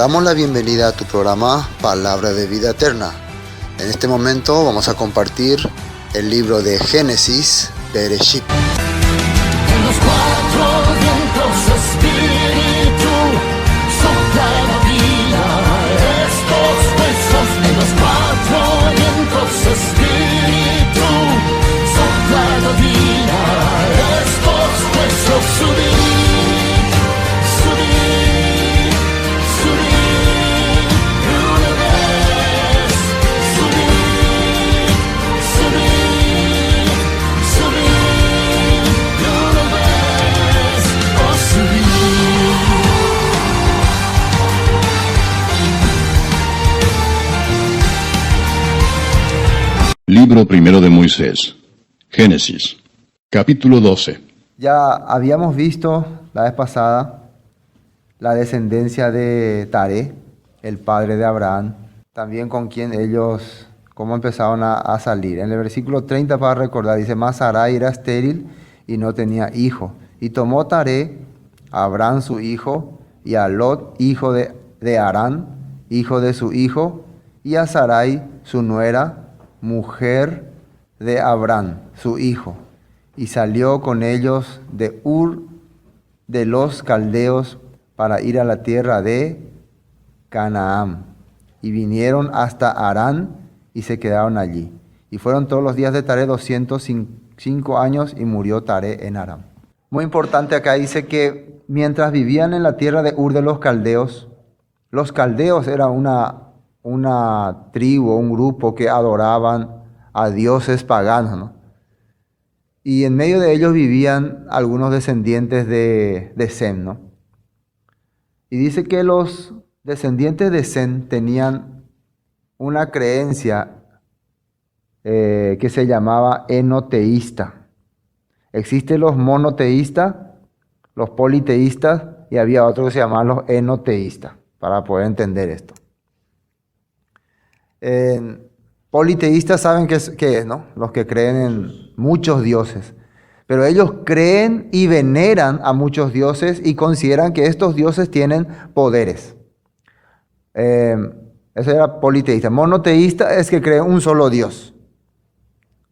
damos la bienvenida a tu programa Palabra de Vida Eterna. En este momento vamos a compartir el libro de Génesis, Bereshit. En los cuatro vientos, Espíritu, sopla la vida. Estos huesos en los cuatro vientos, Espíritu, sopla la vida. Estos huesos subir, subir, subir, una vez, subir, subir, subir, una vez, oh subir. Libro primero de Moisés, Génesis, capítulo 12. Ya habíamos visto la vez pasada la descendencia de Taré, el padre de Abraham, también con quien ellos, cómo empezaron a salir. En el versículo 30, para recordar, dice: mas Sarai era estéril y no tenía hijo. Y tomó Taré a Abraham su hijo, y a Lot, hijo de Harán, hijo de su hijo, y a Sarai su nuera, mujer de Abraham, su hijo. Y salió con ellos de Ur de los Caldeos para ir a la tierra de Canaán. Y vinieron hasta Harán y se quedaron allí. Y fueron todos los días de Taré 205 años y murió Taré en Harán. Muy importante, acá dice que mientras vivían en la tierra de Ur de los caldeos era una tribu, un grupo que adoraban a dioses paganos, ¿no? Y en medio de ellos vivían algunos descendientes de Sem, ¿no? Y dice que los descendientes de Sem tenían una creencia que se llamaba enoteísta. Existen los monoteístas, los politeístas, y había otros que se llamaban los enoteístas, para poder entender esto. Politeístas saben qué es, ¿no? Los que creen en muchos dioses. Pero ellos creen y veneran a muchos dioses y consideran que estos dioses tienen poderes. Eso era politeísta. Monoteísta es que creen un solo Dios,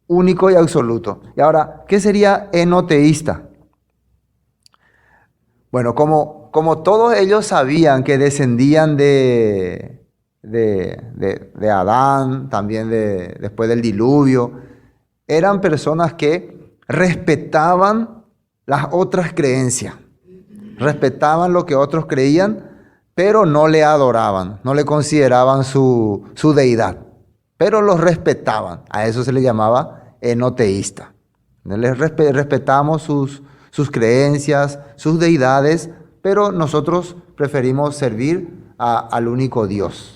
único y absoluto. Y ahora, ¿qué sería enoteísta? Bueno, como todos ellos sabían que descendían de Adán, también después del diluvio, eran personas que respetaban las otras creencias, respetaban lo que otros creían, pero no le adoraban, no le consideraban su deidad, pero los respetaban. A eso se le llamaba enoteísta. Respetamos sus creencias, sus deidades, pero nosotros preferimos servir al único Dios.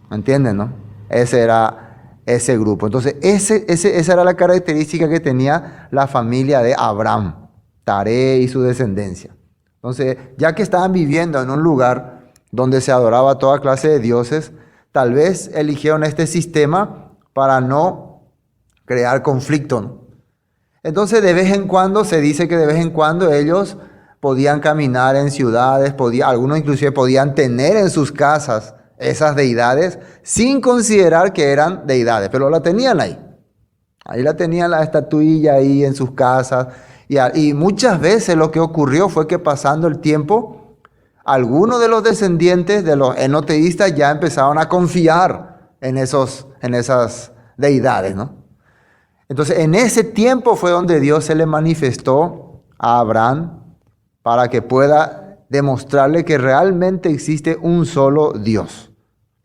¿Entienden, no? Ese era ese grupo. Entonces, esa era la característica que tenía la familia de Abraham, Taré y su descendencia. Entonces, ya que estaban viviendo en un lugar donde se adoraba toda clase de dioses, tal vez eligieron este sistema para no crear conflicto, ¿no? Entonces, de vez en cuando, se dice que de vez en cuando ellos podían caminar en ciudades, algunos inclusive podían tener en sus casas esas deidades sin considerar que eran deidades, pero la tenían ahí. Ahí la tenían, la estatuilla ahí en sus casas. Y muchas veces lo que ocurrió fue que pasando el tiempo, algunos de los descendientes de los enoteístas ya empezaron a confiar en esas deidades, ¿no? Entonces, en ese tiempo fue donde Dios se le manifestó a Abraham para que pueda demostrarle que realmente existe un solo Dios.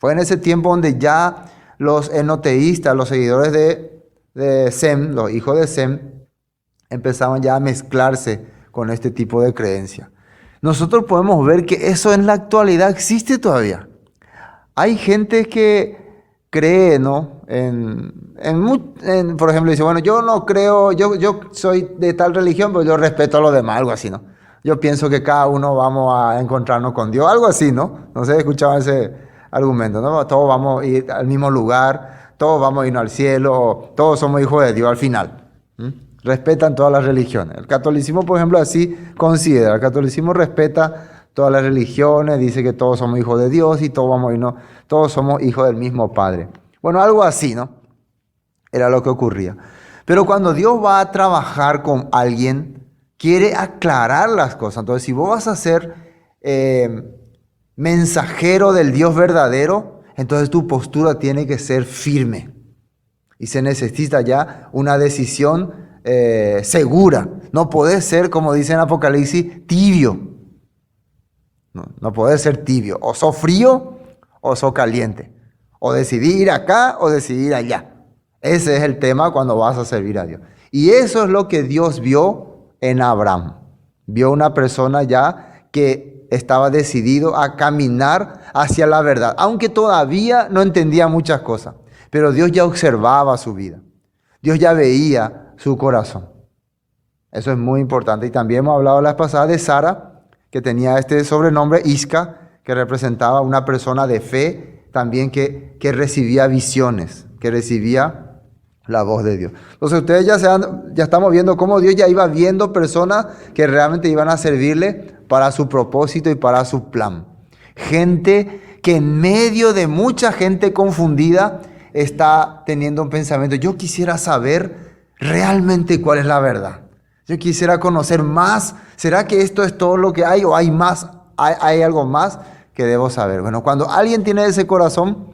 Fue en ese tiempo donde ya los enoteístas, los seguidores de Sem, los hijos de Sem, empezaban ya a mezclarse con este tipo de creencia. Nosotros podemos ver que eso en la actualidad existe todavía. Hay gente que cree, ¿no? Por ejemplo, dice, bueno, yo no creo, yo soy de tal religión, pero yo respeto a los demás, algo así, ¿no? Yo pienso que cada uno vamos a encontrarnos con Dios, algo así, ¿no? No sé, escuchaba ese argumento, ¿no? Todos vamos a ir al mismo lugar, todos vamos a irnos al cielo, todos somos hijos de Dios al final. Respetan todas las religiones. El catolicismo, por ejemplo, así considera. El catolicismo respeta todas las religiones, dice que todos somos hijos de Dios y todos vamos a irnos, todos somos hijos del mismo Padre. Bueno, algo así, ¿no? Era lo que ocurría. Pero cuando Dios va a trabajar con alguien, quiere aclarar las cosas. Entonces, si vos vas a ser mensajero del Dios verdadero, entonces tu postura tiene que ser firme. Y se necesita ya una decisión segura. No podés ser, como dice en Apocalipsis, tibio. No podés ser tibio. O sos frío o sos caliente. O decidí ir acá o decidí ir allá. Ese es el tema cuando vas a servir a Dios. Y eso es lo que Dios vio en Abraham. Vio una persona ya que estaba decidido a caminar hacia la verdad. Aunque todavía no entendía muchas cosas. Pero Dios ya observaba su vida. Dios ya veía su corazón. Eso es muy importante. Y también hemos hablado la vez pasada de Sara, que tenía este sobrenombre Isca, que representaba una persona de fe, también que recibía visiones, que recibía la voz de Dios. Entonces ustedes ya estamos viendo cómo Dios ya iba viendo personas que realmente iban a servirle para su propósito y para su plan. Gente que en medio de mucha gente confundida está teniendo un pensamiento. Yo quisiera saber realmente cuál es la verdad. Yo quisiera conocer más. ¿Será que esto es todo lo que hay o hay más? ¿Hay algo más que debo saber? Bueno, cuando alguien tiene ese corazón,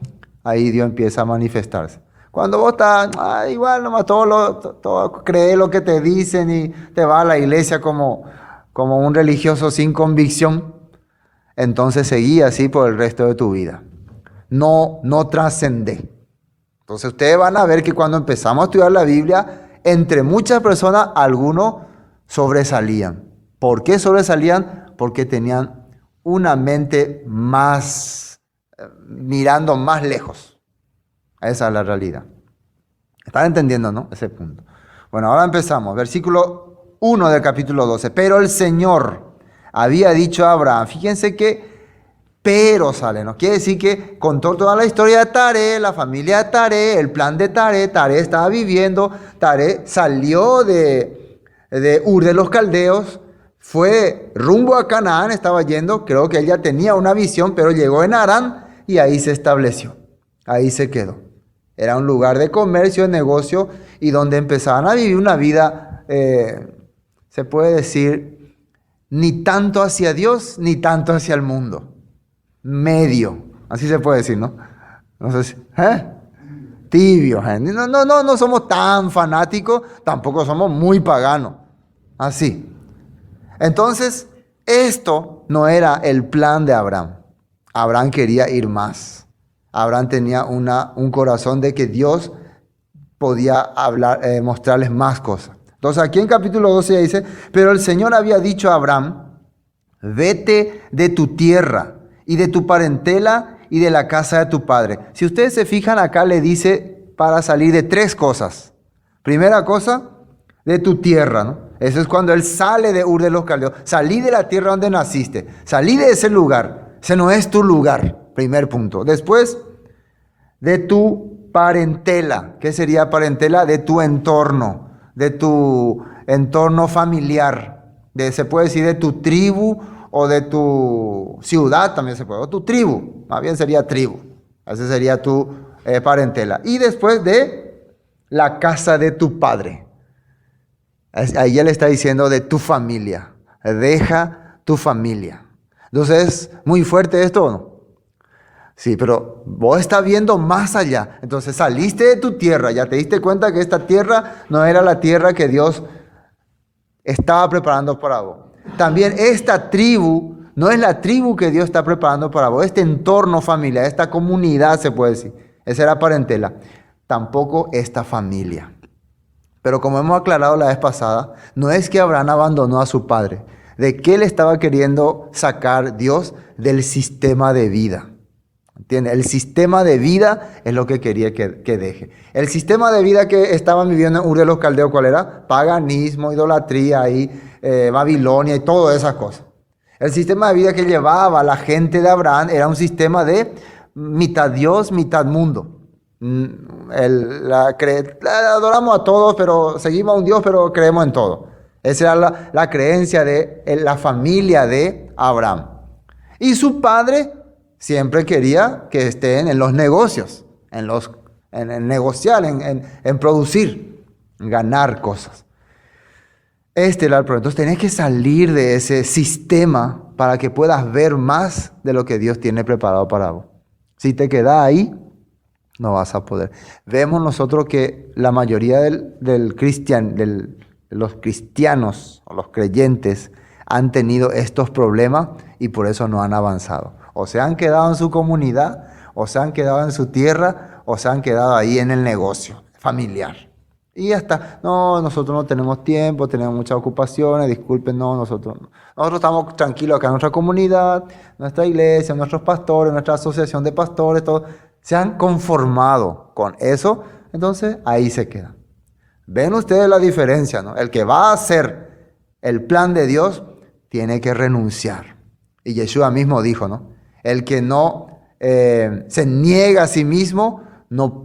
ahí Dios empieza a manifestarse. Cuando vos estás, igual nomás todo cree lo que te dicen y te vas a la iglesia como un religioso sin convicción, entonces seguí así por el resto de tu vida. No trascendé. Entonces ustedes van a ver que cuando empezamos a estudiar la Biblia, entre muchas personas, algunos sobresalían. ¿Por qué sobresalían? Porque tenían una mente más, mirando más lejos. Esa es la realidad. ¿Están entendiendo, no? Ese punto. Bueno, ahora empezamos. Versículo 1 del capítulo 12. Pero el Señor había dicho a Abraham, fíjense que pero sale, ¿no? Quiere decir que contó toda la historia de Taré, la familia de Taré, el plan de Taré. Taré estaba viviendo, Taré salió de Ur de los Caldeos, fue rumbo a Canaán, estaba yendo, creo que él ya tenía una visión, pero llegó en Harán y ahí se estableció, ahí se quedó. Era un lugar de comercio, de negocio y donde empezaban a vivir una vida, se puede decir, ni tanto hacia Dios, ni tanto hacia el mundo. Medio, así se puede decir, ¿no? No sé si, tibio, no somos tan fanáticos, tampoco somos muy paganos, así. Entonces, esto no era el plan de Abraham. Abraham quería ir más. Abraham tenía un corazón de que Dios podía hablar, mostrarles más cosas. Entonces, aquí en capítulo 12 dice, pero el Señor había dicho a Abraham, vete de tu tierra y de tu parentela y de la casa de tu padre. Si ustedes se fijan acá le dice para salir de 3 cosas. Primera cosa, de tu tierra, ¿no? Eso es cuando él sale de Ur de los Caldeos. Salí de la tierra donde naciste. Salí de ese lugar. Ese no es tu lugar. Primer punto. Después, de tu parentela. ¿Qué sería parentela? De tu entorno. De tu entorno familiar. Se puede decir de tu tribu o de tu ciudad también se puede, o tu tribu, más bien sería tribu, ese sería tu parentela. Y después de la casa de tu padre, ahí él está diciendo de tu familia, deja tu familia. Entonces, ¿muy fuerte esto o no? Sí, pero vos estás viendo más allá, entonces saliste de tu tierra, ya te diste cuenta que esta tierra no era la tierra que Dios estaba preparando para vos. También esta tribu no es la tribu que Dios está preparando para vos. Este entorno familiar, esta comunidad se puede decir. Esa era parentela. Tampoco esta familia. Pero como hemos aclarado la vez pasada, no es que Abraham abandonó a su padre. ¿De qué le estaba queriendo sacar Dios? Del sistema de vida. ¿Entiendes? El sistema de vida es lo que quería que deje. El sistema de vida que estaban viviendo en Ur de los Caldeos, ¿cuál era? Paganismo, idolatría y Babilonia y todas esas cosas. El sistema de vida que llevaba la gente de Abraham era un sistema de mitad Dios, mitad mundo. Adoramos a todos, pero seguimos a un Dios, pero creemos en todo. Esa era la creencia de la familia de Abraham. Y su padre siempre quería que estén en los negocios, en negociar, en producir, en ganar cosas. Este era el problema. Entonces tenés que salir de ese sistema para que puedas ver más de lo que Dios tiene preparado para vos. Si te quedás ahí, no vas a poder. Vemos nosotros que la mayoría de los cristianos o los creyentes han tenido estos problemas y por eso no han avanzado. O se han quedado en su comunidad, o se han quedado en su tierra, o se han quedado ahí en el negocio familiar. Y ya está. No, nosotros no tenemos tiempo, tenemos muchas ocupaciones, disculpen, no, nosotros estamos tranquilos acá en nuestra comunidad, nuestra iglesia, nuestros pastores, nuestra asociación de pastores, todos se han conformado con eso, entonces ahí se quedan. Ven ustedes la diferencia, ¿no? El que va a hacer el plan de Dios tiene que renunciar. Y Yeshua mismo dijo, ¿no? El que no se niega a sí mismo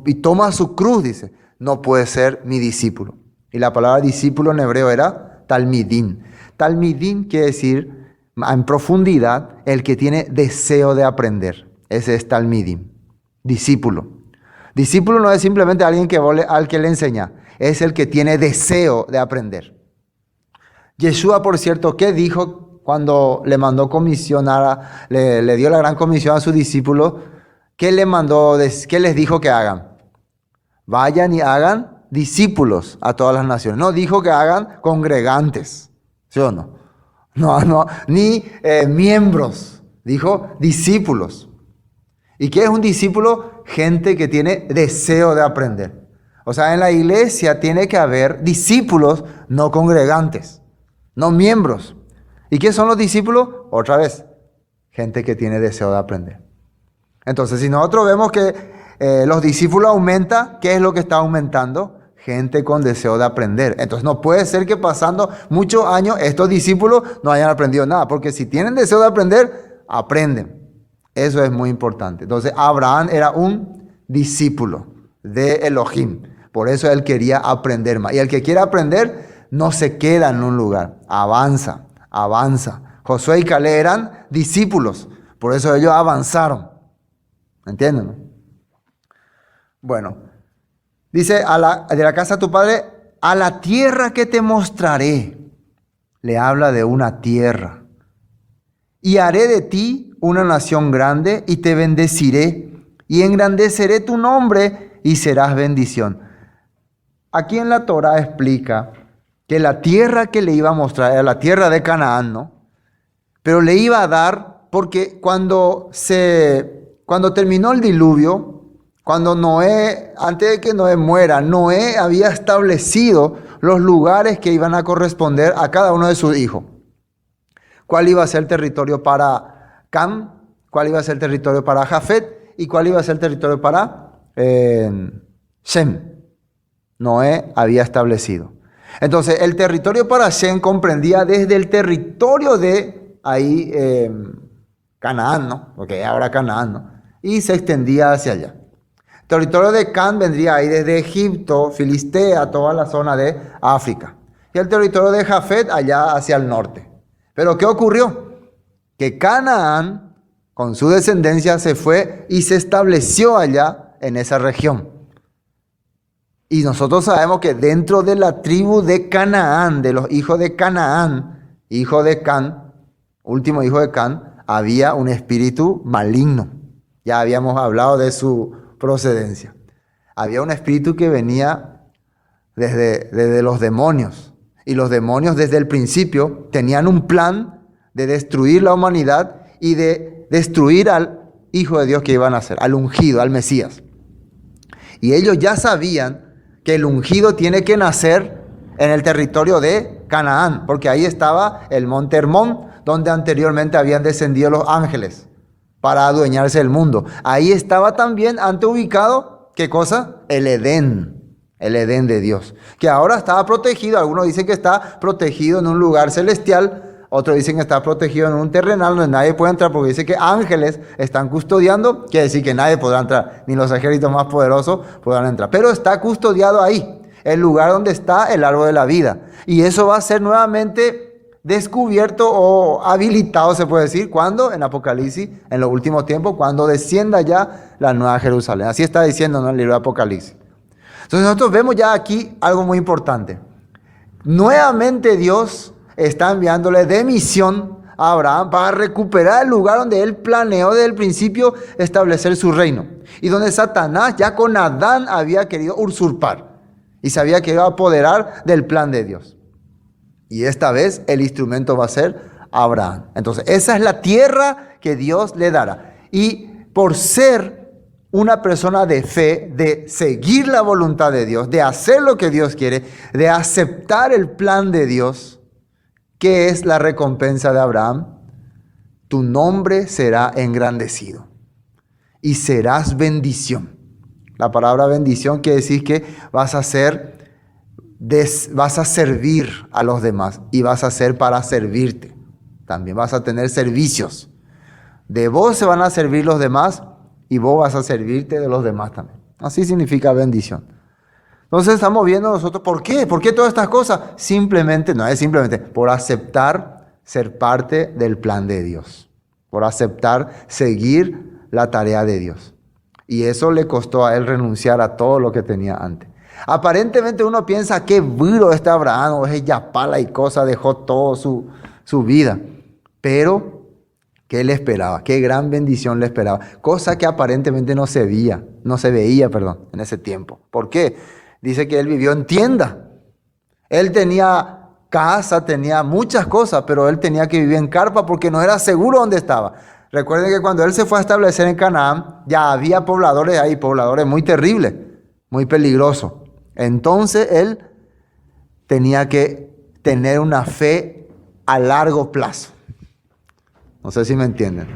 y toma su cruz, dice, no puede ser mi discípulo. Y la palabra discípulo en hebreo era talmidín. Talmidín quiere decir en profundidad el que tiene deseo de aprender. Ese es talmidín, discípulo. Discípulo no es simplemente alguien al que le enseña, es el que tiene deseo de aprender. Yeshua, por cierto, ¿qué dijo cuando le mandó comisionar, le dio la gran comisión a sus discípulos? ¿Qué les dijo que hagan? Vayan y hagan discípulos a todas las naciones. No dijo que hagan congregantes, ¿sí o no? No, ni miembros. Dijo discípulos. ¿Y qué es un discípulo? Gente que tiene deseo de aprender. O sea, en la iglesia tiene que haber discípulos, no congregantes, no miembros. ¿Y qué son los discípulos? Otra vez, gente que tiene deseo de aprender. Entonces, si nosotros vemos que los discípulos aumentan, ¿qué es lo que está aumentando? Gente con deseo de aprender. Entonces no puede ser que pasando muchos años estos discípulos no hayan aprendido nada, porque si tienen deseo de aprender, aprenden. Eso es muy importante. Entonces Abraham era un discípulo de Elohim. Por eso él quería aprender más. Y el que quiere aprender no se queda en un lugar, avanza. Josué y Caleb eran discípulos, por eso ellos avanzaron. ¿Entienden, no? Bueno, dice, de la casa de tu padre, a la tierra que te mostraré. Le habla de una tierra. Y haré de ti una nación grande y te bendeciré y engrandeceré tu nombre y serás bendición. Aquí en la Torah explica que la tierra que le iba a mostrar era la tierra de Canaán, ¿no? Pero le iba a dar porque cuando terminó el diluvio, cuando Noé, antes de que Noé muera, Noé había establecido los lugares que iban a corresponder a cada uno de sus hijos. ¿Cuál iba a ser el territorio para Cam? ¿Cuál iba a ser el territorio para Jafet? ¿Y cuál iba a ser el territorio para Shem? Noé había establecido. Entonces, el territorio para Shem comprendía desde el territorio de ahí, Canaán, ¿no? Porque ahora Canaán, ¿no? Y se extendía hacia allá. El territorio de Can vendría ahí desde Egipto, Filistea, toda la zona de África. Y el territorio de Jafet allá hacia el norte. Pero ¿qué ocurrió? Que Canaán, con su descendencia, se fue y se estableció allá en esa región. Y nosotros sabemos que dentro de la tribu de Canaán, de los hijos de Canaán, hijo de Can, último hijo de Can, había un espíritu maligno. Ya habíamos hablado de su procedencia. Había un espíritu que venía desde los demonios. Y los demonios desde el principio tenían un plan de destruir la humanidad y de destruir al Hijo de Dios que iban a nacer, al ungido, al Mesías. Y ellos ya sabían que el ungido tiene que nacer en el territorio de Canaán, porque ahí estaba el monte Hermón, donde anteriormente habían descendido los ángeles para adueñarse del mundo. Ahí estaba también antes ubicado, ¿qué cosa? El Edén de Dios, que ahora estaba protegido. Algunos dicen que está protegido en un lugar celestial, otros dicen que está protegido en un terrenal donde nadie puede entrar, porque dice que ángeles están custodiando, quiere decir que nadie podrá entrar, ni los ejércitos más poderosos podrán entrar, pero está custodiado ahí, el lugar donde está el árbol de la vida. Y eso va a ser nuevamente descubierto o habilitado, se puede decir, cuando en Apocalipsis, en los últimos tiempos, cuando descienda ya la nueva Jerusalén. Así está diciendo, ¿no?, el libro de Apocalipsis. Entonces nosotros vemos ya aquí algo muy importante. Nuevamente Dios está enviándole de misión a Abraham para recuperar el lugar donde él planeó desde el principio establecer su reino. Y donde Satanás ya con Adán había querido usurpar y se había querido apoderar del plan de Dios. Y esta vez el instrumento va a ser Abraham. Entonces esa es la tierra que Dios le dará. Y por ser una persona de fe, de seguir la voluntad de Dios, de hacer lo que Dios quiere, de aceptar el plan de Dios, ¿qué es la recompensa de Abraham? Tu nombre será engrandecido y serás bendición. La palabra bendición quiere decir que vas a servir a los demás y vas a ser para servirte. También vas a tener servicios. De vos se van a servir los demás y vos vas a servirte de los demás también. Así significa bendición. Entonces estamos viendo nosotros, ¿por qué? ¿Por qué todas estas cosas? Simplemente, no es simplemente, por aceptar ser parte del plan de Dios. Por aceptar seguir la tarea de Dios. Y eso le costó a él renunciar a todo lo que tenía antes. Aparentemente uno piensa, qué burro este Abraham, o es yapala y cosa, dejó todo su vida. Pero ¿qué le esperaba? Qué gran bendición le esperaba. Cosa que aparentemente no se veía en ese tiempo. ¿Por qué? Dice que él vivió en tienda. Él tenía casa, tenía muchas cosas, pero él tenía que vivir en carpa porque no era seguro dónde estaba. Recuerden que cuando él se fue a establecer en Canaán, ya había pobladores ahí, pobladores muy terribles, muy peligrosos. Entonces él tenía que tener una fe a largo plazo. No sé si me entienden.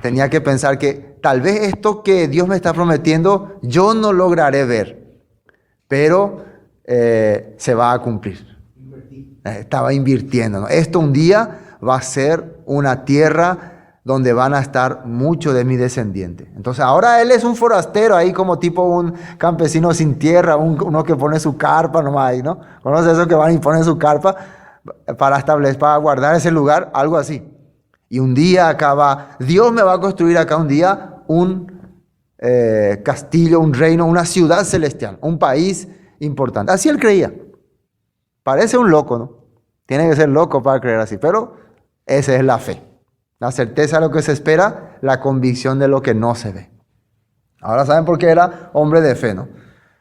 Tenía que pensar que tal vez esto que Dios me está prometiendo, yo no lograré ver, pero se va a cumplir. Estaba invirtiendo, ¿no? Esto un día va a ser una tierra donde van a estar muchos de mis descendientes. Entonces ahora él es un forastero ahí, como tipo un campesino sin tierra, uno que pone su carpa nomás ahí, ¿no? ¿Conoce eso que van y ponen su carpa para guardar ese lugar? Algo así. Y un día Dios me va a construir acá un día un castillo, un reino, una ciudad celestial, un país importante. Así él creía. Parece un loco, ¿no? Tiene que ser loco para creer así, pero esa es la fe. La certeza de lo que se espera, la convicción de lo que no se ve. Ahora saben por qué era hombre de fe, ¿no?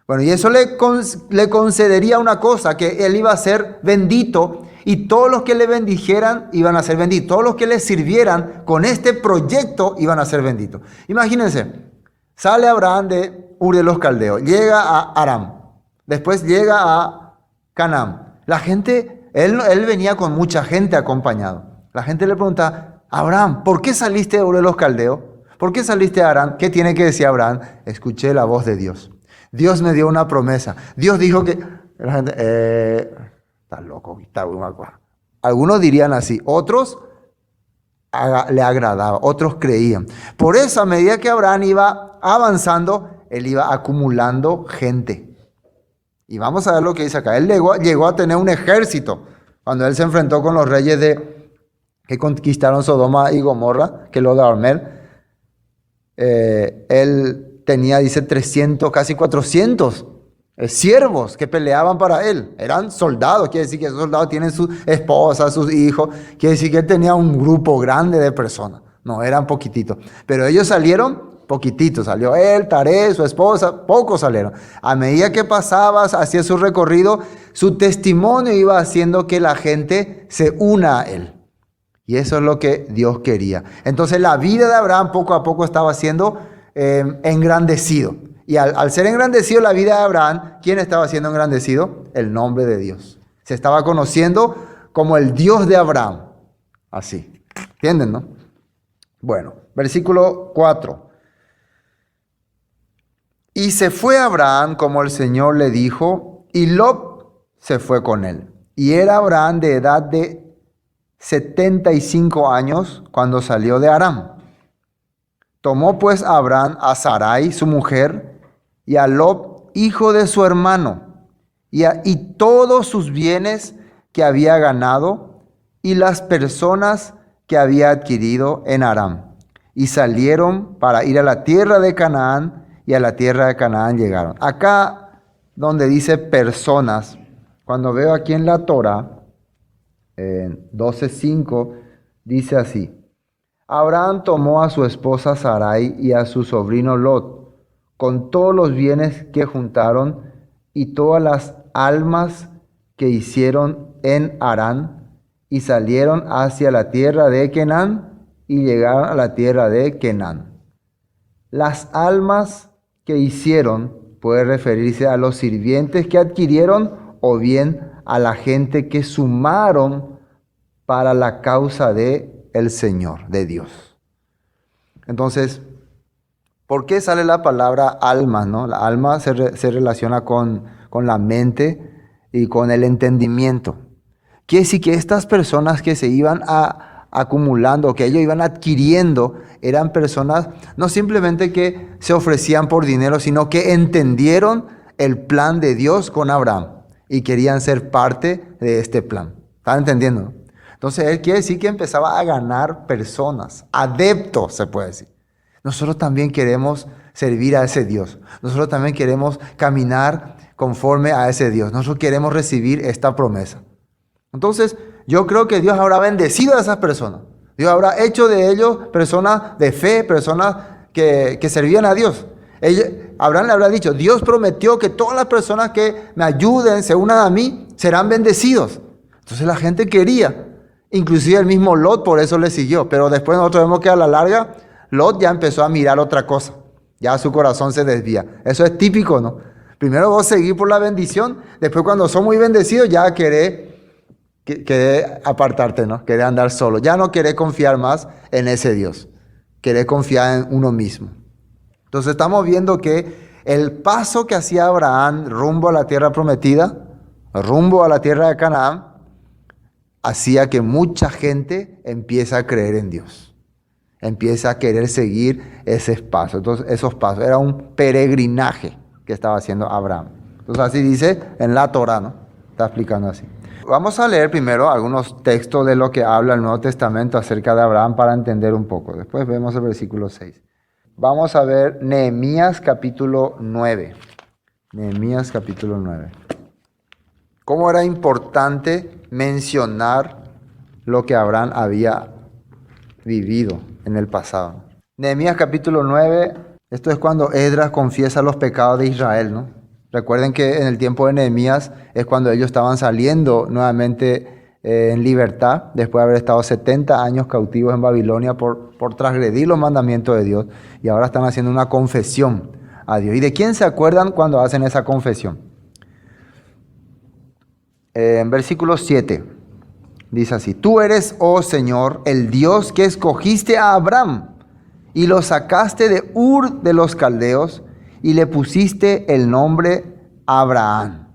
Bueno, y eso le concedería una cosa, que él iba a ser bendito y todos los que le bendijeran iban a ser benditos. Todos los que le sirvieran con este proyecto iban a ser benditos. Imagínense, sale Abraham de Ur de los Caldeos, llega a Aram, después llega a Canaán. La gente, él venía con mucha gente acompañado. La gente le pregunta, Abraham, ¿por qué saliste de Ur de los Caldeos? ¿Por qué saliste de Aram? ¿Qué tiene que decir Abraham? Escuché la voz de Dios. Dios me dio una promesa. Dios dijo que... La gente, está loco. Algunos dirían así, otros le agradaba, otros creían. Por eso, a medida que Abraham iba avanzando, él iba acumulando gente. Y vamos a ver lo que dice acá. Él llegó a tener un ejército cuando él se enfrentó con los reyes que conquistaron Sodoma y Gomorra, que lo de Armel. Él tenía, dice, 300, casi 400 siervos que peleaban para él. Eran soldados, quiere decir que esos soldados tienen sus esposas, sus hijos. Quiere decir que él tenía un grupo grande de personas. No, eran poquititos. Pero ellos salieron poquititos. Salió él, Taré, su esposa, pocos salieron. A medida que pasaba, hacía su recorrido, su testimonio iba haciendo que la gente se una a él. Y eso es lo que Dios quería. Entonces la vida de Abraham poco a poco estaba siendo engrandecido. Y al ser engrandecido la vida de Abraham, ¿quién estaba siendo engrandecido? El nombre de Dios. Se estaba conociendo como el Dios de Abraham. Así. ¿Entienden, no? Bueno, versículo 4. Y se fue Abraham como el Señor le dijo, y Lot se fue con él. Y era Abraham de edad de 75 años cuando salió de Aram. Tomó pues Abraham a Sarai, su mujer, y a Lot, hijo de su hermano, y todos sus bienes que había ganado, y las personas que había adquirido en Aram. Y salieron para ir a la tierra de Canaán, y a la tierra de Canaán llegaron. Acá donde dice personas, cuando veo aquí en la Torah, en 12:5, dice así: Abraham tomó a su esposa Sarai y a su sobrino Lot, con todos los bienes que juntaron y todas las almas que hicieron en Harán, y salieron hacia la tierra de Canaán y llegaron a la tierra de Canaán. Las almas que hicieron puede referirse a los sirvientes que adquirieron o bien a la gente que sumaron para la causa de el Señor, de Dios. Entonces, ¿por qué sale la palabra alma, no? La alma se relaciona con la mente y con el entendimiento. Quiere decir que estas personas que se iban acumulando, que ellos iban adquiriendo, eran personas no simplemente que se ofrecían por dinero, sino que entendieron el plan de Dios con Abraham y querían ser parte de este plan. ¿Están entendiendo? Entonces, él quiere decir que empezaba a ganar personas, adeptos, se puede decir. Nosotros también queremos servir a ese Dios. Nosotros también queremos caminar conforme a ese Dios. Nosotros queremos recibir esta promesa. Entonces, yo creo que Dios habrá bendecido a esas personas. Dios habrá hecho de ellos personas de fe, personas que servían a Dios. Abraham le habrá dicho: Dios prometió que todas las personas que me ayuden, se unan a mí, serán bendecidos. Entonces la gente quería. Inclusive el mismo Lot por eso le siguió. Pero después nosotros vemos que a la larga Lot ya empezó a mirar otra cosa. Ya su corazón se desvía. Eso es típico, ¿no? Primero vos seguís por la bendición. Después cuando sos muy bendecidos ya querés apartarte, ¿no? Querés andar solo. Ya no querés confiar más en ese Dios. Querés confiar en uno mismo. Entonces estamos viendo que el paso que hacía Abraham rumbo a la tierra prometida, rumbo a la tierra de Canaán, hacía que mucha gente empiece a creer en Dios. Empieza a querer seguir esos pasos. Entonces, esos pasos. Era un peregrinaje que estaba haciendo Abraham. Entonces, así dice en la Torah, ¿no? Está explicando así. Vamos a leer primero algunos textos de lo que habla el Nuevo Testamento acerca de Abraham para entender un poco. Después vemos el versículo 6. Vamos a ver Nehemías capítulo 9. Nehemías capítulo 9. ¿Cómo era importante mencionar lo que Abraham había vivido en el pasado? Nehemías capítulo 9, esto es cuando Esdras confiesa los pecados de Israel, ¿no? Recuerden que en el tiempo de Nehemías es cuando ellos estaban saliendo nuevamente en libertad, después de haber estado 70 años cautivos en Babilonia por transgredir los mandamientos de Dios, y ahora están haciendo una confesión a Dios. ¿Y de quién se acuerdan cuando hacen esa confesión? En versículo 7 dice así: Tú eres, oh Señor, el Dios que escogiste a Abraham y lo sacaste de Ur de los Caldeos y le pusiste el nombre Abraham.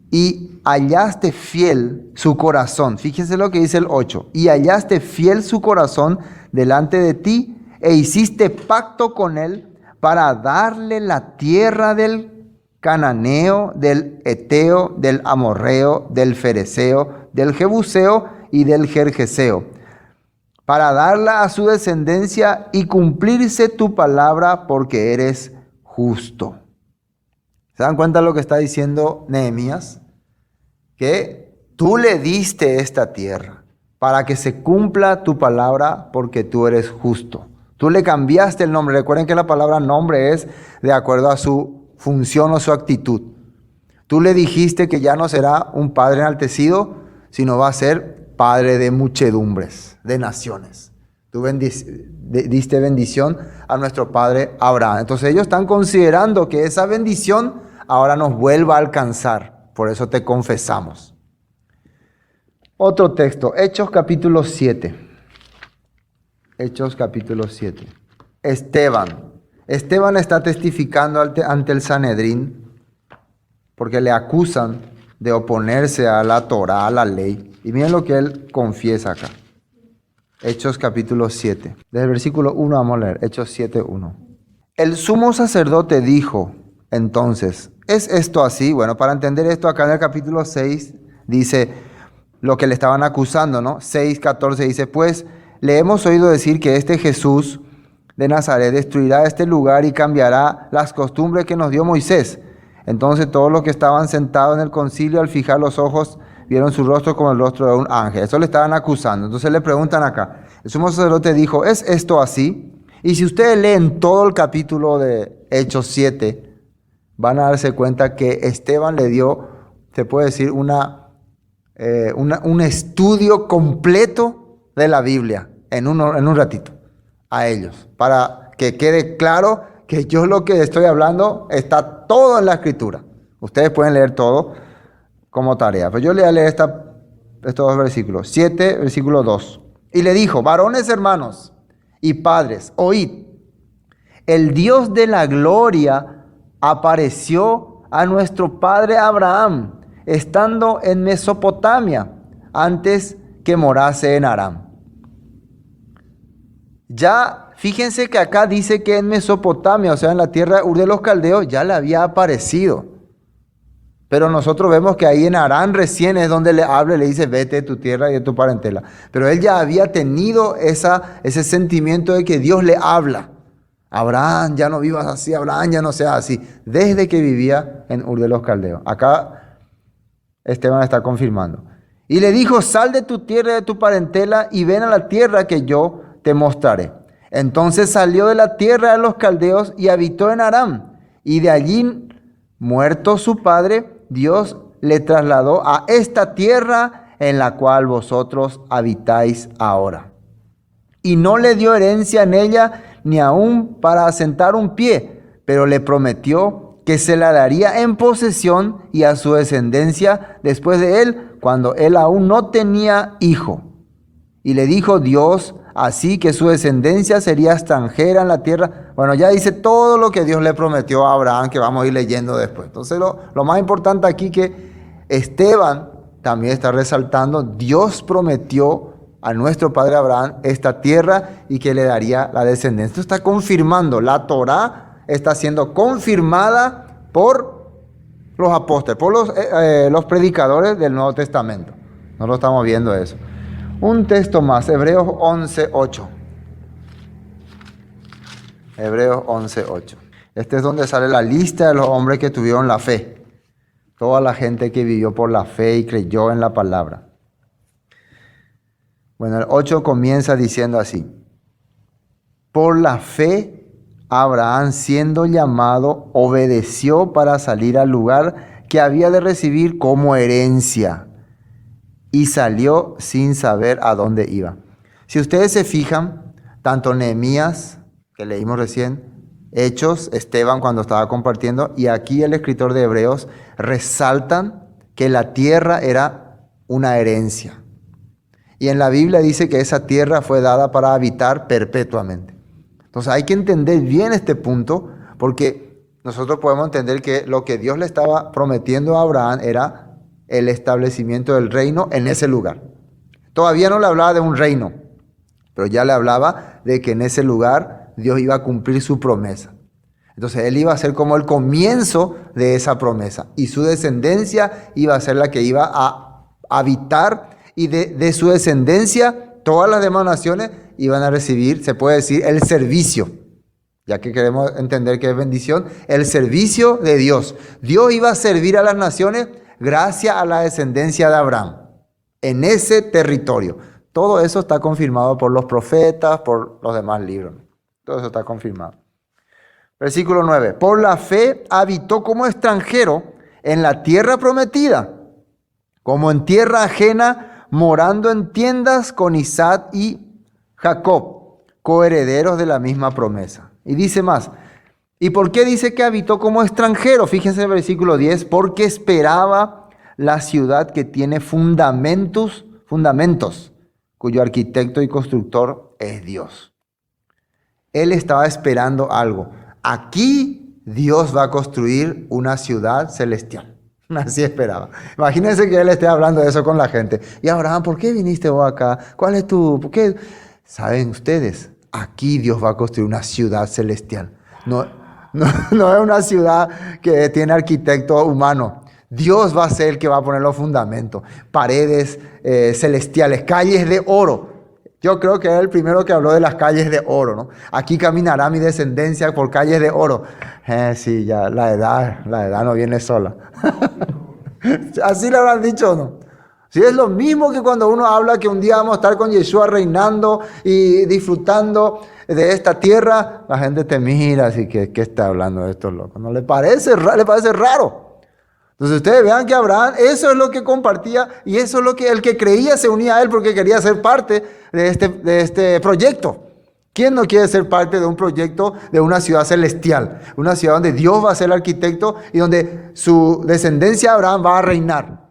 Y hallaste fiel su corazón. Fíjense lo que dice el 8. Y hallaste fiel su corazón delante de ti e hiciste pacto con él para darle la tierra del Cananeo, del Eteo, del Amorreo, del Fereceo, del Jebuseo y del Gergeseo, para darla a su descendencia y cumplirse tu palabra, porque eres justo. ¿Se dan cuenta de lo que está diciendo Nehemías? Que tú le diste esta tierra para que se cumpla tu palabra, porque tú eres justo. Tú le cambiaste el nombre. Recuerden que la palabra nombre es de acuerdo a su función o su actitud. Tú le dijiste que ya no será un padre enaltecido, sino va a ser padre de muchedumbres, de naciones. Tú diste bendición a nuestro padre Abraham. Entonces ellos están considerando que esa bendición ahora nos vuelva a alcanzar. Por eso te confesamos. Otro texto, Hechos capítulo 7. Hechos capítulo 7. Esteban está testificando ante el Sanedrín porque le acusan de oponerse a la Torá, a la ley. Y miren lo que él confiesa acá. Hechos capítulo 7. Desde el versículo 1 vamos a leer. Hechos 7, 1. El sumo sacerdote dijo entonces: ¿es esto así? Bueno, para entender esto acá en el capítulo 6 dice: lo que le estaban acusando, ¿no? 6:14 dice, pues le hemos oído decir que este Jesús de Nazaret destruirá este lugar y cambiará las costumbres que nos dio Moisés. Entonces todos los que estaban sentados en el concilio, al fijar los ojos, vieron su rostro como el rostro de un ángel. Eso le estaban acusando. Entonces le preguntan acá. El sumo sacerdote dijo, ¿es esto así? Y si ustedes leen todo el capítulo de Hechos 7, van a darse cuenta que Esteban le dio, se puede decir, un estudio completo de la Biblia en un ratito a ellos, para que quede claro que yo lo que estoy hablando está todo en la Escritura. Ustedes pueden leer todo como tarea, pero yo le voy a leer estos dos versículos. 7, versículo 2. Y le dijo, varones hermanos y padres, oíd, el Dios de la gloria apareció a nuestro padre Abraham, estando en Mesopotamia, antes que morase en Aram. Ya, fíjense que acá dice que en Mesopotamia, o sea, en la tierra de Ur de los Caldeos, ya le había aparecido. Pero nosotros vemos que ahí en Harán recién es donde le habla y le dice, vete de tu tierra y de tu parentela. Pero él ya había tenido ese sentimiento de que Dios le habla. Abraham, ya no vivas así, Abraham, ya no seas así. Desde que vivía en Ur de los Caldeos. Acá Esteban está confirmando. Y le dijo, sal de tu tierra y de tu parentela y ven a la tierra que yo te mostraré. Entonces salió de la tierra de los caldeos y habitó en Aram. Y de allí, muerto su padre, Dios le trasladó a esta tierra en la cual vosotros habitáis ahora. Y no le dio herencia en ella, ni aun para asentar un pie, pero le prometió que se la daría en posesión y a su descendencia después de él, cuando él aún no tenía hijo. Y le dijo Dios así que su descendencia sería extranjera en la tierra. Bueno, ya dice todo lo que Dios le prometió a Abraham, que vamos a ir leyendo después. Entonces lo más importante aquí que Esteban también está resaltando, Dios prometió a nuestro padre Abraham esta tierra y que le daría la descendencia. Esto está confirmando, la Torá está siendo confirmada por los apóstoles, por los predicadores del Nuevo Testamento. No lo estamos viendo eso. Un texto más, Hebreos 11:8. Hebreos 11:8. Este es donde sale la lista de los hombres que tuvieron la fe. Toda la gente que vivió por la fe y creyó en la palabra. Bueno, el 8 comienza diciendo así. Por la fe, Abraham, siendo llamado, obedeció para salir al lugar que había de recibir como herencia. Y salió sin saber a dónde iba. Si ustedes se fijan, tanto Nehemías, que leímos recién, Hechos, Esteban cuando estaba compartiendo, y aquí el escritor de Hebreos, resaltan que la tierra era una herencia. Y en la Biblia dice que esa tierra fue dada para habitar perpetuamente. Entonces hay que entender bien este punto, porque nosotros podemos entender que lo que Dios le estaba prometiendo a Abraham era el establecimiento del reino en ese lugar. Todavía no le hablaba de un reino, pero ya le hablaba de que en ese lugar Dios iba a cumplir su promesa. Entonces él iba a ser como el comienzo de esa promesa y su descendencia iba a ser la que iba a habitar, y de su descendencia todas las demás naciones iban a recibir, se puede decir, el servicio. Ya que queremos entender que es bendición, el servicio de Dios. Dios iba a servir a las naciones gracias a la descendencia de Abraham, en ese territorio. Todo eso está confirmado por los profetas, por los demás libros. Todo eso está confirmado. Versículo 9. Por la fe habitó como extranjero en la tierra prometida, como en tierra ajena, morando en tiendas con Isaac y Jacob, coherederos de la misma promesa. Y dice más. ¿Y por qué dice que habitó como extranjero? Fíjense en el versículo 10. Porque esperaba la ciudad que tiene fundamentos, cuyo arquitecto y constructor es Dios. Él estaba esperando algo. Aquí Dios va a construir una ciudad celestial. Así esperaba. Imagínense que él esté hablando de eso con la gente. Y Abraham, ¿por qué viniste vos acá? ¿Cuál es por qué? ¿Saben ustedes? Aquí Dios va a construir una ciudad celestial. No es una ciudad que tiene arquitecto humano. Dios va a ser el que va a poner los fundamentos. Paredes celestiales, calles de oro. Yo creo que es el primero que habló de las calles de oro, ¿no? Aquí caminará mi descendencia por calles de oro. Sí, ya la edad no viene sola. Así le habrán dicho, ¿o no? Sí, es lo mismo que cuando uno habla que un día vamos a estar con Yeshua reinando y disfrutando de esta tierra. La gente te mira así que, ¿qué está hablando de estos locos? ¿No le parece raro? Entonces ustedes vean que Abraham, eso es lo que compartía y eso es lo que el que creía se unía a él porque quería ser parte de este proyecto. ¿Quién no quiere ser parte de un proyecto de una ciudad celestial? Una ciudad donde Dios va a ser el arquitecto y donde su descendencia Abraham va a reinar.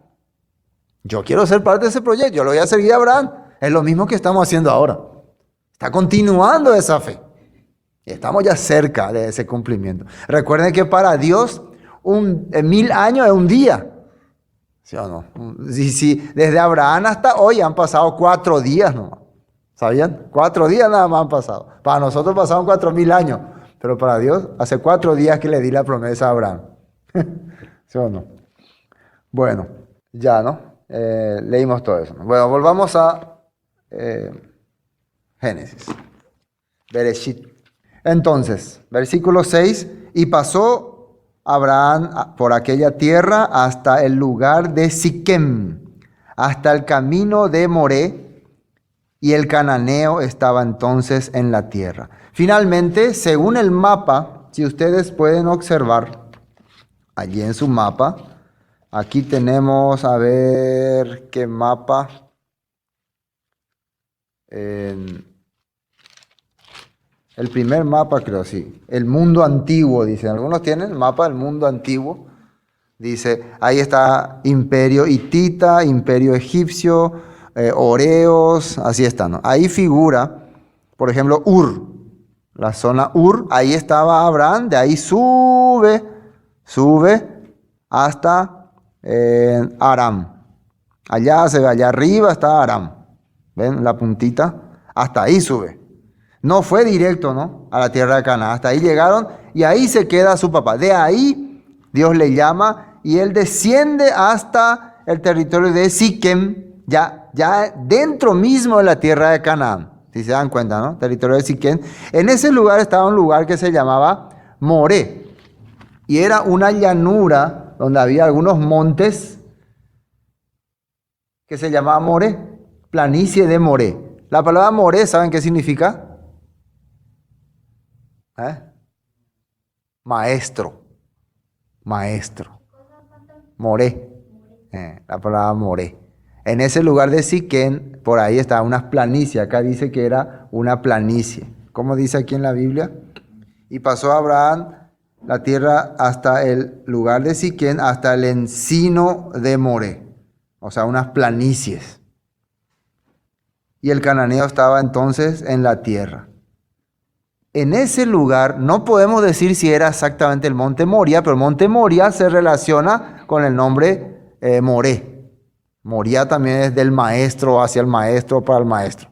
Yo quiero ser parte de ese proyecto, yo lo voy a seguir a Abraham. Es lo mismo que estamos haciendo ahora. Está continuando esa fe. Y estamos ya cerca de ese cumplimiento. Recuerden que para Dios 1000 años es un día. ¿Sí o no? Sí, desde Abraham hasta hoy han pasado 4 días nomás. ¿Sabían? 4 días nada más han pasado. Para nosotros pasaron 4000 años. Pero para Dios, hace 4 días que le di la promesa a Abraham. ¿Sí o no? Bueno, ya, ¿no? Leímos todo eso, ¿no? Bueno, volvamos a Génesis. Bereshit. Entonces, versículo 6. Y pasó Abraham por aquella tierra hasta el lugar de Siquem, hasta el camino de Moré, y el cananeo estaba entonces en la tierra. Finalmente, según el mapa, si ustedes pueden observar allí en su mapa, aquí tenemos, a ver qué mapa. El primer mapa, creo, sí. El mundo antiguo, dicen. Algunos tienen el mapa del mundo antiguo. Dice, ahí está imperio hitita, imperio egipcio, Oreos, así está, ¿no? Ahí figura, por ejemplo, Ur. La zona Ur, ahí estaba Abraham, de ahí sube hasta Aram. Allá arriba está Aram. ¿Ven la puntita? Hasta ahí sube. No fue directo, ¿no? A la tierra de Canaán. Hasta ahí llegaron y ahí se queda su papá. De ahí Dios le llama y él desciende hasta el territorio de Siquem, ya dentro mismo de la tierra de Canaán. Si se dan cuenta, ¿no? Territorio de Siquem. En ese lugar estaba un lugar que se llamaba Moré. Y era una llanura donde había algunos montes que se llamaba Moré. Planicie de Moré. La palabra Moré, ¿saben qué significa? Maestro. Moré. La palabra Moré. En ese lugar de Siquén, por ahí está unas planicies. Acá dice que era una planicie. ¿Cómo dice aquí en la Biblia? Y pasó Abraham la tierra hasta el lugar de Siquén, hasta el encino de Moré. O sea, unas planicies. Y el cananeo estaba entonces en la tierra. En ese lugar, no podemos decir si era exactamente el monte Moria, pero el monte Moria se relaciona con el nombre Moré. Moria también es del maestro, hacia el maestro, para el maestro.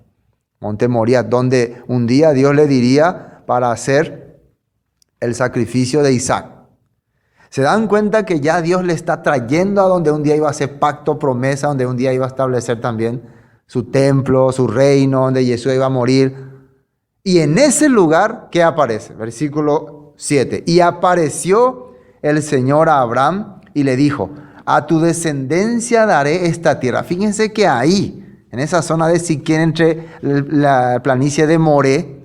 Monte Moria, donde un día Dios le diría para hacer el sacrificio de Isaac. Se dan cuenta que ya Dios le está trayendo a donde un día iba a hacer pacto, promesa, donde un día iba a establecer también su templo, su reino, donde Jesús iba a morir. Y en ese lugar, ¿qué aparece? Versículo 7. Y apareció el Señor a Abraham y le dijo, a tu descendencia daré esta tierra. Fíjense que ahí, en esa zona de Siquén, entre la planicie de Moré,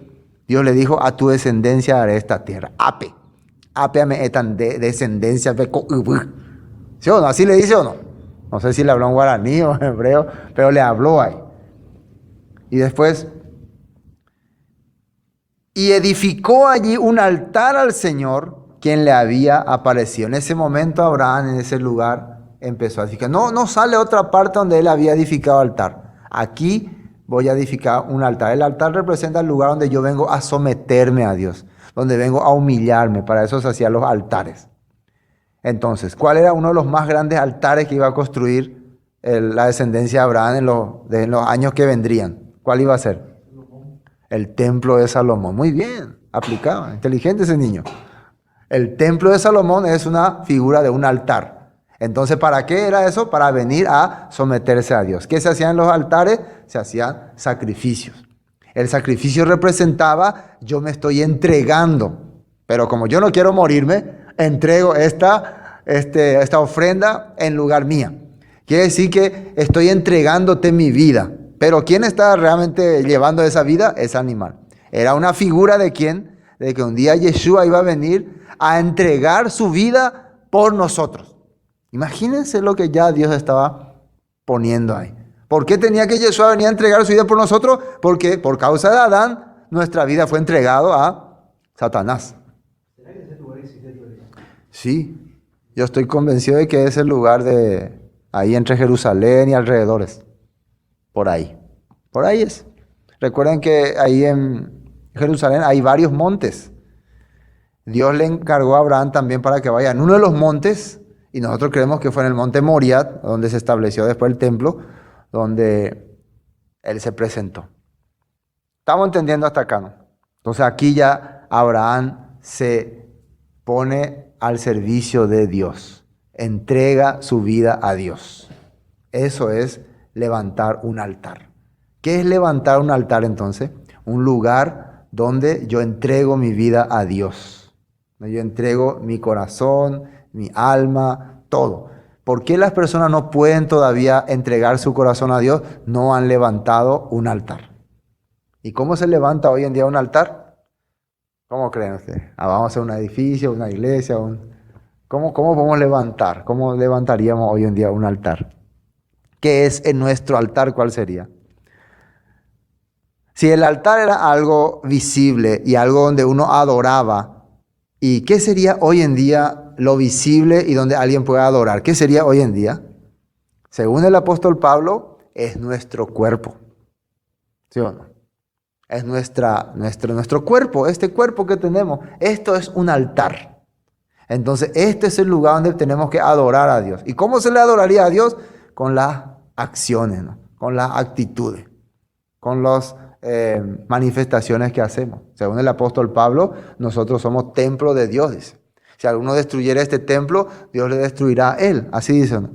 Dios le dijo, a tu descendencia daré esta tierra. Ape me etan de descendencia. ¿Sí o no? ¿Así le dice o no? No sé si le habló en guaraní o en hebreo, pero le habló ahí. Y después, y edificó allí un altar al Señor, quien le había aparecido. En ese momento Abraham, en ese lugar, empezó a edificar. No sale otra parte donde él había edificado altar. Aquí voy a edificar un altar. El altar representa el lugar donde yo vengo a someterme a Dios, donde vengo a humillarme. Para eso se hacían los altares. Entonces, ¿cuál era uno de los más grandes altares que iba a construir la descendencia de Abraham en los años que vendrían? ¿Cuál iba a ser? El templo de Salomón. Muy bien, aplicado, inteligente ese niño. El templo de Salomón es una figura de un altar. Entonces, ¿para qué era eso? Para venir a someterse a Dios. ¿Qué se hacían en los altares? Se hacían sacrificios. El sacrificio representaba, yo me estoy entregando, pero como yo no quiero morirme, entrego esta ofrenda en lugar mía. Quiere decir que estoy entregándote mi vida. Pero ¿quién está realmente llevando esa vida? Ese animal. Era una figura de quién? De que un día Yeshua iba a venir a entregar su vida por nosotros. Imagínense lo que ya Dios estaba poniendo ahí. ¿Por qué tenía que Yeshua venir a entregar su vida por nosotros? Porque por causa de Adán, nuestra vida fue entregada a Satanás. Sí, yo estoy convencido de que es el lugar de ahí entre Jerusalén y alrededores. Por ahí es. Recuerden que ahí en Jerusalén hay varios montes. Dios le encargó a Abraham también para que vaya en uno de los montes, y nosotros creemos que fue en el monte Moriah, donde se estableció después el templo, donde él se presentó. ¿Estamos entendiendo hasta acá, no? Entonces aquí ya Abraham se pone al servicio de Dios, entrega su vida a Dios. Eso es levantar un altar. ¿Qué es levantar un altar entonces? Un lugar donde yo entrego mi vida a Dios. Yo entrego mi corazón, mi alma, todo. ¿Por qué las personas no pueden todavía entregar su corazón a Dios? No han levantado un altar. ¿Y cómo se levanta hoy en día un altar? ¿Cómo creen ustedes? Vamos a hacer un edificio, una iglesia. ¿Cómo podemos levantar? ¿Cómo levantaríamos hoy en día un altar? ¿Qué es en nuestro altar? ¿Cuál sería? Si el altar era algo visible y algo donde uno adoraba, ¿y qué sería hoy en día lo visible y donde alguien puede adorar? ¿Qué sería hoy en día? Según el apóstol Pablo, es nuestro cuerpo. ¿Sí o no? Es nuestro cuerpo, este cuerpo que tenemos. Esto es un altar. Entonces, este es el lugar donde tenemos que adorar a Dios. ¿Y cómo se le adoraría a Dios? Con las acciones, ¿no? Con las actitudes, con las manifestaciones que hacemos. Según el apóstol Pablo, nosotros somos templo de Dios, dice. Si alguno destruyera este templo, Dios le destruirá a él. Así dice, ¿no?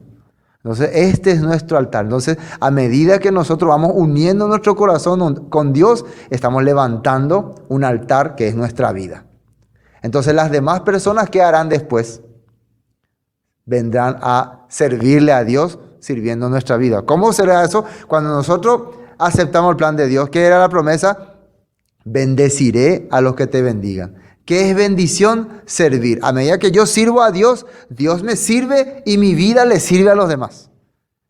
Entonces, este es nuestro altar. Entonces, a medida que nosotros vamos uniendo nuestro corazón con Dios, estamos levantando un altar que es nuestra vida. Entonces, las demás personas, ¿qué harán después? Vendrán a servirle a Dios sirviendo nuestra vida. ¿Cómo será eso? Cuando nosotros aceptamos el plan de Dios, ¿qué era la promesa? Bendeciré a los que te bendigan. ¿Qué es bendición? Servir. A medida que yo sirvo a Dios, Dios me sirve y mi vida le sirve a los demás.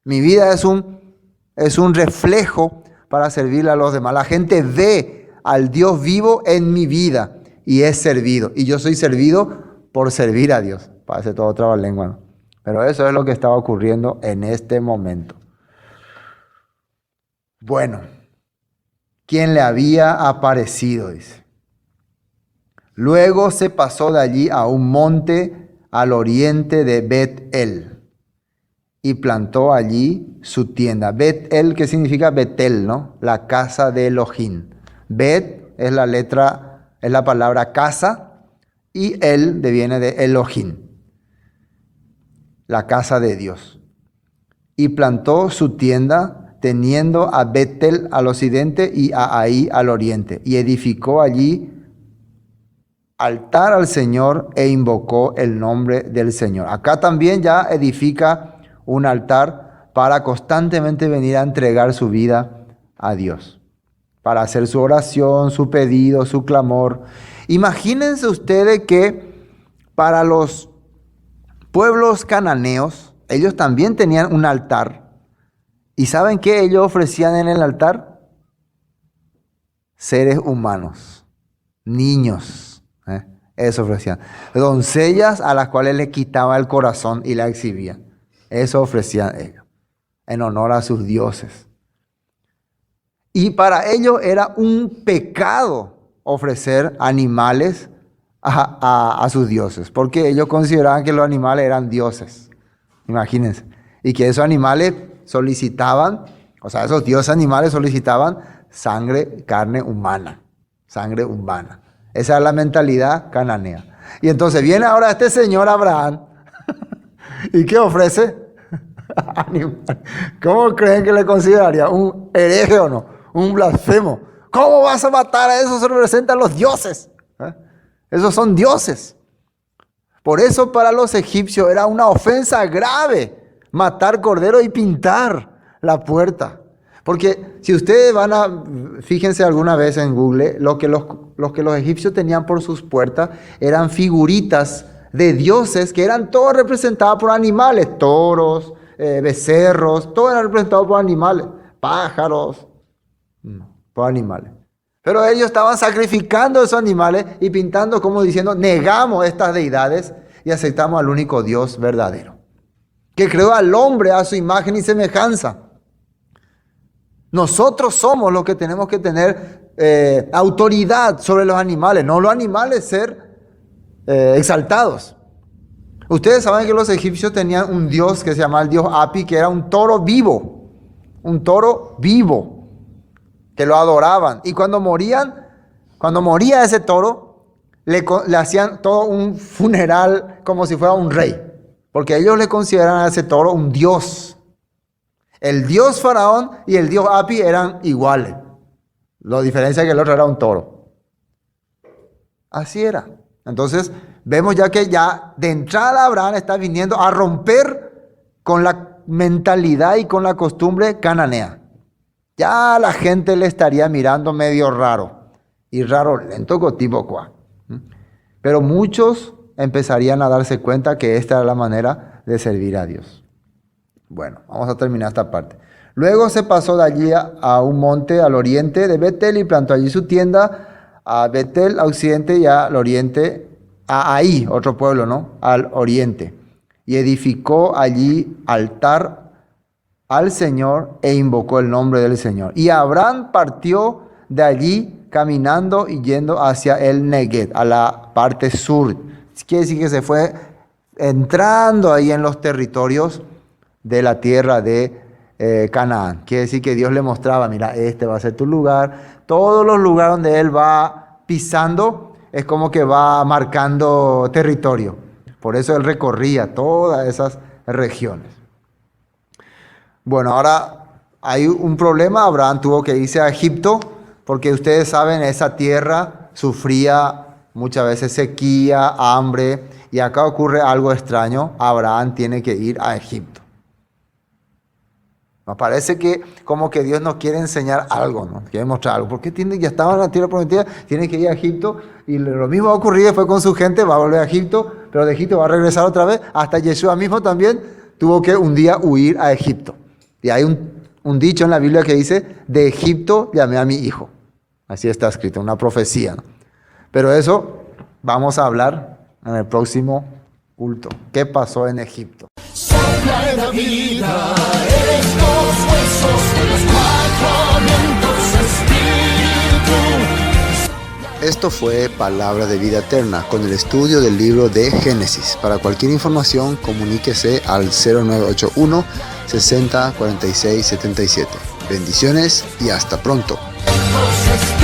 Mi vida es un reflejo para servirle a los demás. La gente ve al Dios vivo en mi vida y es servido. Y yo soy servido por servir a Dios. Parece todo trabalengua, ¿no? Pero eso es lo que estaba ocurriendo en este momento. Bueno, ¿quién le había aparecido? Dice. Luego se pasó de allí a un monte al oriente de Bet-El y plantó allí su tienda. Bet-El, ¿qué significa Betel, no? La casa de Elohim. Bet es la palabra casa y El deviene de Elohim, la casa de Dios. Y plantó su tienda teniendo a Betel al occidente y a Ahí al oriente. Y edificó allí altar al Señor e invocó el nombre del Señor. Acá también ya edifica un altar para constantemente venir a entregar su vida a Dios, para hacer su oración, su pedido, su clamor. Imagínense ustedes que para los pueblos cananeos, ellos también tenían un altar. ¿Y saben qué ellos ofrecían en el altar? Seres humanos, niños. Eso ofrecían. Doncellas a las cuales le quitaba el corazón y la exhibían. Eso ofrecían ellos, en honor a sus dioses. Y para ellos era un pecado ofrecer animales a sus dioses, porque ellos consideraban que los animales eran dioses. Imagínense. Y que esos animales solicitaban, esos dioses animales solicitaban sangre, carne humana. Sangre humana. Esa es la mentalidad cananea. Y entonces viene ahora este señor Abraham ¿Y qué ofrece? Animal. ¿Cómo creen que le consideraría? ¿Un hereje o no? ¿Un blasfemo? ¿Cómo vas a matar a esos? Se representan los dioses. ¿Eh? Esos son dioses. Por eso para los egipcios era una ofensa grave matar cordero y pintar la puerta. Porque si ustedes fíjense alguna vez en Google, lo que los egipcios tenían por sus puertas eran figuritas de dioses que eran todos representados por animales, toros, becerros, todo era representado por animales, pájaros, por animales. Pero ellos estaban sacrificando esos animales y pintando como diciendo, negamos estas deidades y aceptamos al único Dios verdadero, que creó al hombre a su imagen y semejanza. Nosotros somos los que tenemos que tener autoridad sobre los animales, no los animales ser exaltados. Ustedes saben que los egipcios tenían un dios que se llamaba el dios Api, que era un toro vivo, que lo adoraban. Y cuando moría ese toro, le hacían todo un funeral como si fuera un rey, porque ellos le consideran a ese toro un dios. El dios faraón y el dios Api eran iguales. La diferencia es que el otro era un toro. Así era. Entonces, vemos ya que ya de entrada Abraham está viniendo a romper con la mentalidad y con la costumbre cananea. Ya la gente le estaría mirando medio raro. Y raro, lento, tipo cuá. Pero muchos empezarían a darse cuenta que esta era la manera de servir a Dios. Bueno, vamos a terminar esta parte. Luego se pasó de allí a un monte al oriente de Betel y plantó allí su tienda, a Betel al occidente y al oriente, a Ahí, otro pueblo, ¿no? Al oriente. Y edificó allí altar al Señor e invocó el nombre del Señor. Y Abraham partió de allí caminando y yendo hacia el Negev, a la parte sur. Quiere decir que se fue entrando ahí en los territorios de la tierra de Canaán. Quiere decir que Dios le mostraba, mira, este va a ser tu lugar. Todos los lugares donde él va pisando es como que va marcando territorio. Por eso él recorría todas esas regiones. Bueno, ahora hay un problema. Abraham tuvo que irse a Egipto porque ustedes saben, esa tierra sufría muchas veces sequía, hambre, y acá ocurre algo extraño. Abraham tiene que ir a Egipto. Nos parece que como que Dios nos quiere enseñar algo, ¿no? Quiere mostrar algo. ¿Por qué ya estaba en la tierra prometida? Tiene que ir a Egipto. Y lo mismo va a ocurrir después con su gente. Va a volver a Egipto, pero de Egipto va a regresar otra vez. Hasta Yeshua mismo también tuvo que un día huir a Egipto. Y hay un dicho en la Biblia que dice, de Egipto llamé a mi hijo. Así está escrito, una profecía, ¿no? Pero eso vamos a hablar en el próximo culto. ¿Qué pasó en Egipto? Sopla de la vida, estos huesos de los cuatro vientos, espíritu. Esto fue Palabra de Vida Eterna con el estudio del libro de Génesis. Para cualquier información, comuníquese al 0981 60 46 77. Bendiciones y hasta pronto. Espíritu.